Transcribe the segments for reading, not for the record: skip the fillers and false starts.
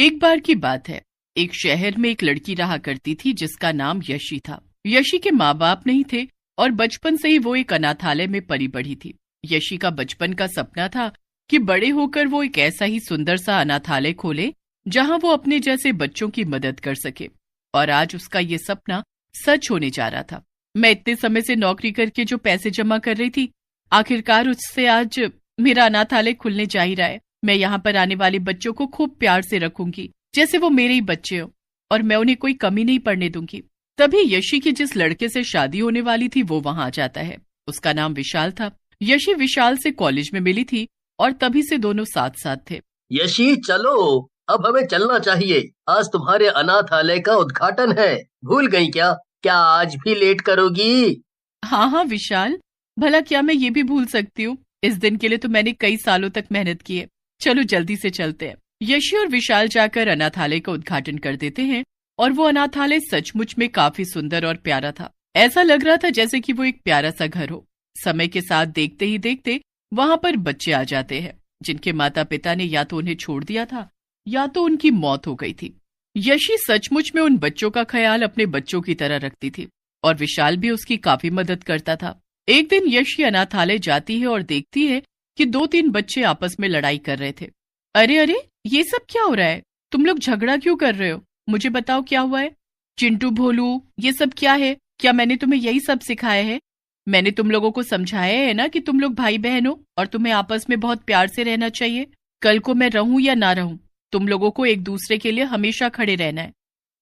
एक बार की बात है। एक शहर में एक लड़की रहा करती थी जिसका नाम यशी था। यशी के माँ बाप नहीं थे और बचपन से ही वो एक अनाथालय में पली बढ़ी थी। यशी का बचपन का सपना था कि बड़े होकर वो एक ऐसा ही सुंदर सा अनाथालय खोले जहां वो अपने जैसे बच्चों की मदद कर सके। और आज उसका ये सपना सच होने जा रहा था। मैं इतने समय से नौकरी करके जो पैसे जमा कर रही थी, आखिरकार उससे आज मेरा अनाथालय खुलने जा ही रहा है। मैं यहाँ पर आने वाले बच्चों को खूब प्यार से रखूंगी जैसे वो मेरे ही बच्चे हो, और मैं उन्हें कोई कमी नहीं पड़ने दूंगी। तभी यशी की जिस लड़के से शादी होने वाली थी वो वहां आ जाता है। उसका नाम विशाल था। यशी विशाल से कॉलेज में मिली थी और तभी से दोनों साथ साथ थे। यशी चलो, अब हमें चलना चाहिए। आज तुम्हारे अनाथालय का उद्घाटन है। भूल गई क्या? क्या आज भी लेट करोगी? हाँ हाँ विशाल, भला क्या मैं ये भी भूल सकती हूँ? इस दिन के लिए तो मैंने कई सालों तक मेहनत की है। चलो जल्दी से चलते हैं। यशी और विशाल जाकर अनाथालय का उद्घाटन कर देते हैं और वो अनाथालय सचमुच में काफी सुंदर और प्यारा था। ऐसा लग रहा था जैसे कि वो एक प्यारा सा घर हो। समय के साथ देखते ही देखते वहां पर बच्चे आ जाते हैं जिनके माता पिता ने या तो उन्हें छोड़ दिया था या तो उनकी मौत हो गई थी। यशी सचमुच में उन बच्चों का ख्याल अपने बच्चों की तरह रखती थी और विशाल भी उसकी काफी मदद करता था। एक दिन यशी अनाथालय जाती है और देखती है कि 2-3 बच्चे आपस में लड़ाई कर रहे थे। अरे अरे, ये सब क्या हो रहा है? तुम लोग झगड़ा क्यों कर रहे हो? मुझे बताओ क्या हुआ है? चिंटू भोलू, ये सब क्या है? क्या मैंने तुम्हें यही सब सिखाया है? मैंने तुम लोगों को समझाया है ना कि तुम लोग भाई बहन हो और तुम्हें आपस में बहुत प्यार से रहना चाहिए। कल को मैं रहूं या ना रहूं, तुम लोगों को एक दूसरे के लिए हमेशा खड़े रहना है,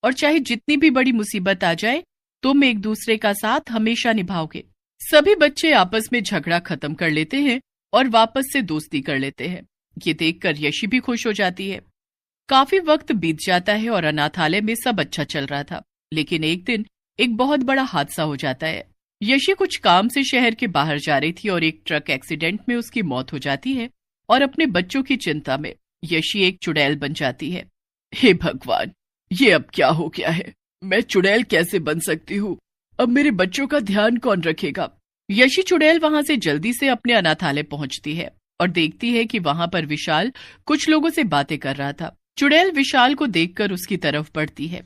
और चाहे जितनी भी बड़ी मुसीबत आ जाए तुम एक दूसरे का साथ हमेशा निभाओगे। सभी बच्चे आपस में झगड़ा खत्म कर लेते हैं और वापस से दोस्ती कर लेते हैं। ये देखकर यशी भी खुश हो जाती है। काफी वक्त बीत जाता है और अनाथालय में सब अच्छा चल रहा था, लेकिन एक दिन एक बहुत बड़ा हादसा हो जाता है। यशी कुछ काम से शहर के बाहर जा रही थी और एक ट्रक एक्सीडेंट में उसकी मौत हो जाती है और अपने बच्चों की चिंता में यशी एक चुड़ैल बन जाती है। हे भगवान, ये अब क्या हो गया है? मैं चुड़ैल कैसे बन सकती हूँ? अब मेरे बच्चों का ध्यान कौन रखेगा? यशी चुड़ैल वहां से जल्दी से अपने अनाथालय पहुंचती है और देखती है कि वहां पर विशाल कुछ लोगों से बातें कर रहा था। चुड़ैल विशाल को देखकर उसकी तरफ बढ़ती है।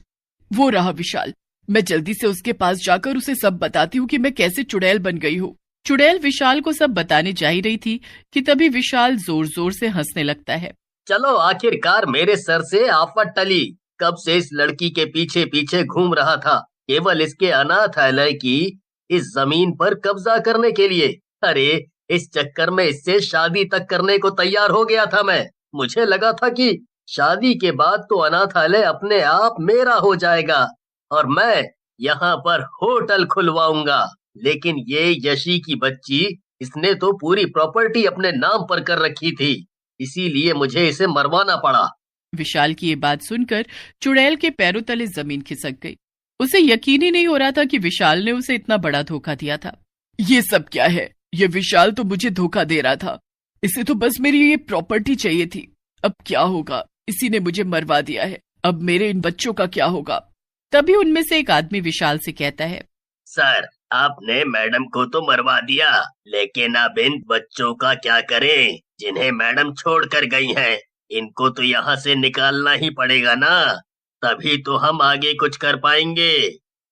वो रहा विशाल, मैं जल्दी से उसके पास जाकर उसे सब बताती हूँ कि मैं कैसे चुड़ैल बन गई हूँ। चुड़ैल विशाल को सब बताने जा ही रही थी कि तभी विशाल जोर जोर से हंसने लगता है। चलो, आखिरकार मेरे सर से आफत टली। कब से इस लड़की के पीछे पीछे घूम रहा था, केवल इसके अनाथालय की इस जमीन पर कब्जा करने के लिए। अरे, इस चक्कर में इससे शादी तक करने को तैयार हो गया था मैं। मुझे लगा था कि शादी के बाद तो अनाथालय अपने आप मेरा हो जाएगा और मैं यहाँ पर होटल खुलवाऊंगा। लेकिन ये यशी की बच्ची, इसने तो पूरी प्रॉपर्टी अपने नाम पर कर रखी थी, इसीलिए मुझे इसे मरवाना पड़ा। विशाल की ये बात सुनकर चुड़ैल के पैरों तले जमीन खिसक गई। उसे यकीन ही नहीं हो रहा था कि विशाल ने उसे इतना बड़ा धोखा दिया था। ये सब क्या है? ये विशाल तो मुझे धोखा दे रहा था। इसे तो बस मेरी ये प्रॉपर्टी चाहिए थी। अब क्या होगा? इसी ने मुझे मरवा दिया है। अब मेरे इन बच्चों का क्या होगा? तभी उनमें से एक आदमी विशाल से कहता है, सर, आपने मैडम को तो मरवा दिया, लेकिन अब इन बच्चों का क्या करें जिन्हें मैडम छोड़ कर गई हैं? इनको तो यहाँ से निकालना ही पड़ेगा ना, तभी तो हम आगे कुछ कर पाएंगे।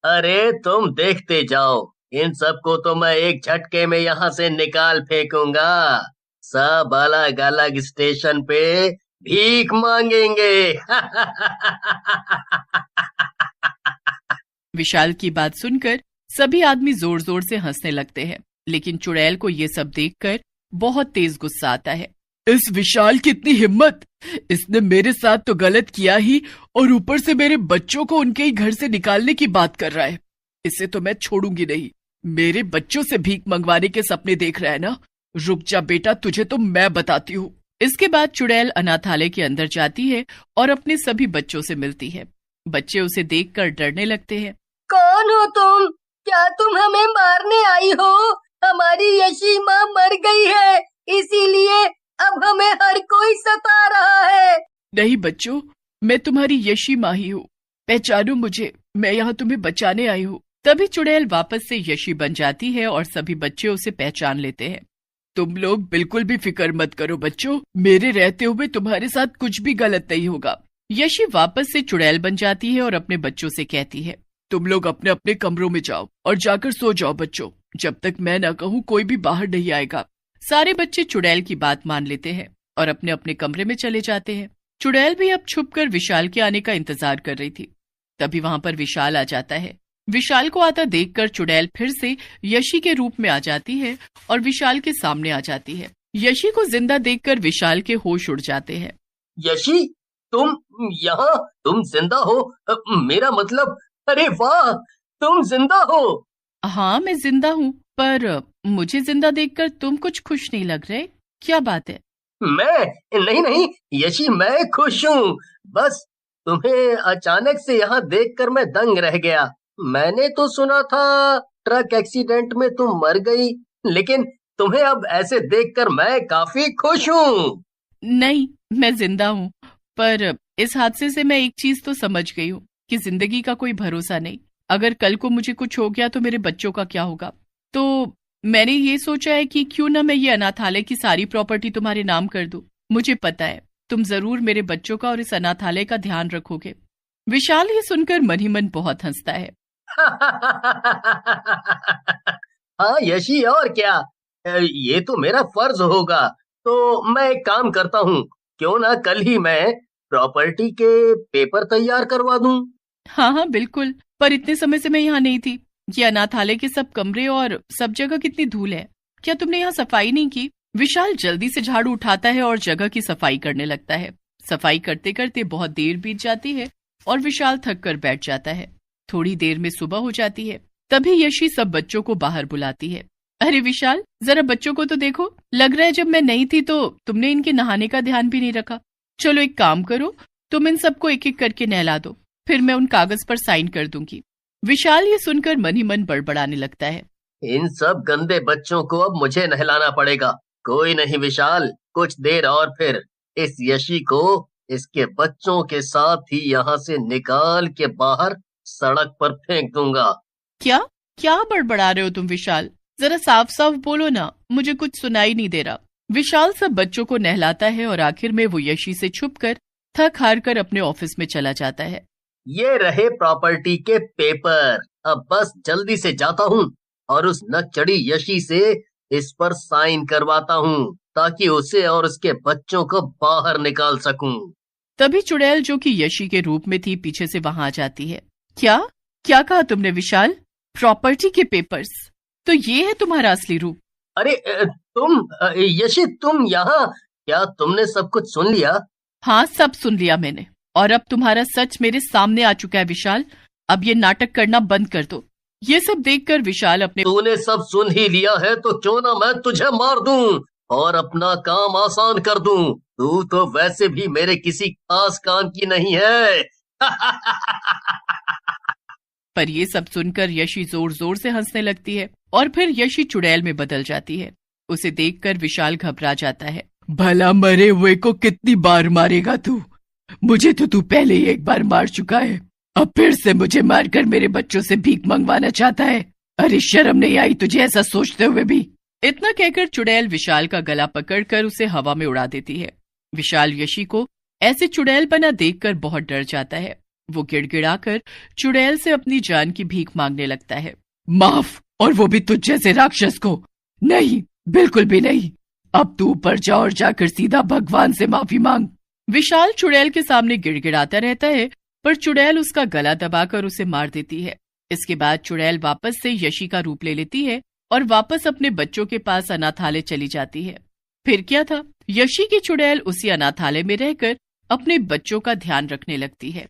अरे तुम देखते जाओ, इन सबको तो मैं एक झटके में यहाँ से निकाल फेंकूंगा। सब अलग अलग स्टेशन पे भीख मांगेंगे। विशाल की बात सुनकर सभी आदमी जोर जोर से हंसने लगते हैं, लेकिन चुड़ैल को ये सब देखकर बहुत तेज गुस्सा आता है। इस विशाल की इतनी हिम्मत! इसने मेरे साथ तो गलत किया ही और ऊपर से मेरे बच्चों को उनके ही घर से निकालने की बात कर रहा है। इसे तो मैं छोड़ूंगी नहीं। मेरे बच्चों से भीख मंगवाने के सपने देख रहा है ना? रुक जा बेटा, तुझे तो मैं बताती हूँ। इसके बाद चुड़ैल अनाथालय के अंदर जाती है और अपने सभी बच्चों से मिलती है। बच्चे उसे देखकर डरने लगते हैं। कौन हो तुम? क्या तुम हमें मारने आई हो? हमारी यशी माँ मर गई है, इसीलिए अब हमें हर कोई सता रहा है। नहीं बच्चों, मैं तुम्हारी यशी माँ ही हूँ। पहचानो मुझे, मैं यहाँ तुम्हें बचाने आई हूँ। तभी चुड़ैल वापस से यशी बन जाती है और सभी बच्चे उसे पहचान लेते हैं। तुम लोग बिल्कुल भी फिक्र मत करो बच्चों, मेरे रहते हुए तुम्हारे साथ कुछ भी गलत नहीं होगा। यशी वापस से चुड़ैल बन जाती है और अपने बच्चों से कहती है, तुम लोग अपने अपने कमरों में जाओ और जाकर सो जाओ बच्चों, जब तक मैं ना कहूँ कोई भी बाहर नहीं आएगा। सारे बच्चे चुड़ैल की बात मान लेते हैं और अपने अपने कमरे में चले जाते हैं। चुड़ैल भी अब छुपकर विशाल के आने का इंतजार कर रही थी। तभी वहां पर विशाल आ जाता है। विशाल को आता देखकर चुड़ैल फिर से यशी के रूप में आ जाती है और विशाल के सामने आ जाती है। यशी को जिंदा देखकर विशाल के होश उड़ जाते हैं। यशी, तुम यहाँ, तुम जिंदा हो? मेरा मतलब, अरे वाह, तुम जिंदा हो। हाँ, मैं जिंदा हूँ, पर मुझे जिंदा देखकर तुम कुछ खुश नहीं लग रहे, क्या बात है? नहीं, यशी, मैं खुश हूँ। बस तुम्हें अचानक से यहाँ देखकर मैं दंग रह गया। मैंने तो सुना था ट्रक एक्सीडेंट में तुम मर गई, लेकिन तुम्हें अब ऐसे देखकर मैं काफी खुश हूँ। नहीं, मैं जिंदा हूँ, पर इस हादसे से मैं एक चीज तो समझ गई हूँ कि जिंदगी का कोई भरोसा नहीं। अगर कल को मुझे कुछ हो गया तो मेरे बच्चों का क्या होगा? तो मैंने ये सोचा है कि क्यों ना मैं ये अनाथालय की सारी प्रॉपर्टी तुम्हारे नाम कर दूं। मुझे पता है तुम जरूर मेरे बच्चों का और इस अनाथालय का ध्यान रखोगे। विशाल ये सुनकर मन ही मन बहुत हंसता है। हाँ यशी, और क्या, ये तो मेरा फर्ज होगा। तो मैं एक काम करता हूँ, क्यों ना कल ही मैं प्रॉपर्टी के पेपर तैयार करवा दूं। हाँ, बिल्कुल, पर इतने समय से मैं यहाँ नहीं थी। ये अनाथालय के सब कमरे और सब जगह कितनी धूल है, क्या तुमने यहाँ सफाई नहीं की? विशाल जल्दी से झाड़ू उठाता है और जगह की सफाई करने लगता है। सफाई करते करते बहुत देर बीत जाती है और विशाल थक कर बैठ जाता है। थोड़ी देर में सुबह हो जाती है। तभी यशी सब बच्चों को बाहर बुलाती है। अरे विशाल, जरा बच्चों को तो देखो, लग रहा है जब मैं नहीं थी तो तुमने इनके नहाने का ध्यान भी नहीं रखा। चलो एक काम करो, तुम इन सबको एक एक करके नहला दो, फिर मैं उन कागज पर साइन कर दूंगी। विशाल ये सुनकर मन ही मन बड़बड़ाने लगता है। इन सब गंदे बच्चों को अब मुझे नहलाना पड़ेगा। कोई नहीं विशाल, कुछ देर और फिर इस यशी को इसके बच्चों के साथ ही यहाँ से निकाल के बाहर सड़क पर फेंक दूंगा। क्या क्या बड़बड़ा रहे हो तुम विशाल? जरा साफ साफ बोलो ना, मुझे कुछ सुनाई नहीं दे रहा। विशाल सब बच्चों को नहलाता है और आखिर में वो यशी से छुपकर थक हार कर अपने ऑफिस में चला जाता है। ये रहे प्रॉपर्टी के पेपर, अब बस जल्दी से जाता हूँ और उस नकचड़ी यशी से इस पर साइन करवाता हूँ, ताकि उसे और उसके बच्चों को बाहर निकाल सकूं। तभी चुड़ैल, जो कि यशी के रूप में थी, पीछे से वहां आ जाती है। क्या क्या कहा तुमने विशाल? प्रॉपर्टी के पेपर्स? तो ये है तुम्हारा असली रूप? अरे तुम यशी, तुम यहाँ? क्या तुमने सब कुछ सुन लिया? हाँ, सब सुन लिया मैंने, और अब तुम्हारा सच मेरे सामने आ चुका है विशाल। अब ये नाटक करना बंद कर दो। ये सब देखकर विशाल अपने तूने सब सुन ही लिया है तो क्यों ना मैं तुझे मार दूं और अपना काम आसान कर दूं। तू तो वैसे भी मेरे किसी खास काम की नहीं है। पर ये सब सुनकर यशी जोर जोर से हंसने लगती है और फिर यशी चुड़ैल में बदल जाती है। उसे देखकर विशाल घबरा जाता है। भला मरे हुए को कितनी बार मारेगा तू? मुझे तो तू पहले ही एक बार मार चुका है, अब फिर से मुझे मारकर मेरे बच्चों से भीख मंगवाना चाहता है। अरे शर्म नहीं आई तुझे ऐसा सोचते हुए भी? इतना कहकर चुड़ैल विशाल का गला पकड़कर उसे हवा में उड़ा देती है। विशाल यशी को ऐसे चुड़ैल बना देखकर बहुत डर जाता है। वो गिड़गिड़ाकर चुड़ैल से अपनी जान की भीख मांगने लगता है। माफ, और वो भी तुझ जैसे राक्षस को? नहीं, बिल्कुल भी नहीं। अब तू ऊपर जा और जाकर सीधा भगवान से माफी मांग। विशाल चुड़ैल के सामने गिड़गिड़ाता रहता है, पर चुड़ैल उसका गला दबाकर उसे मार देती है। इसके बाद चुड़ैल वापस से यशी का रूप ले लेती है और वापस अपने बच्चों के पास अनाथालय चली जाती है। फिर क्या था, यशी की चुड़ैल उसी अनाथालय में रहकर अपने बच्चों का ध्यान रखने लगती है।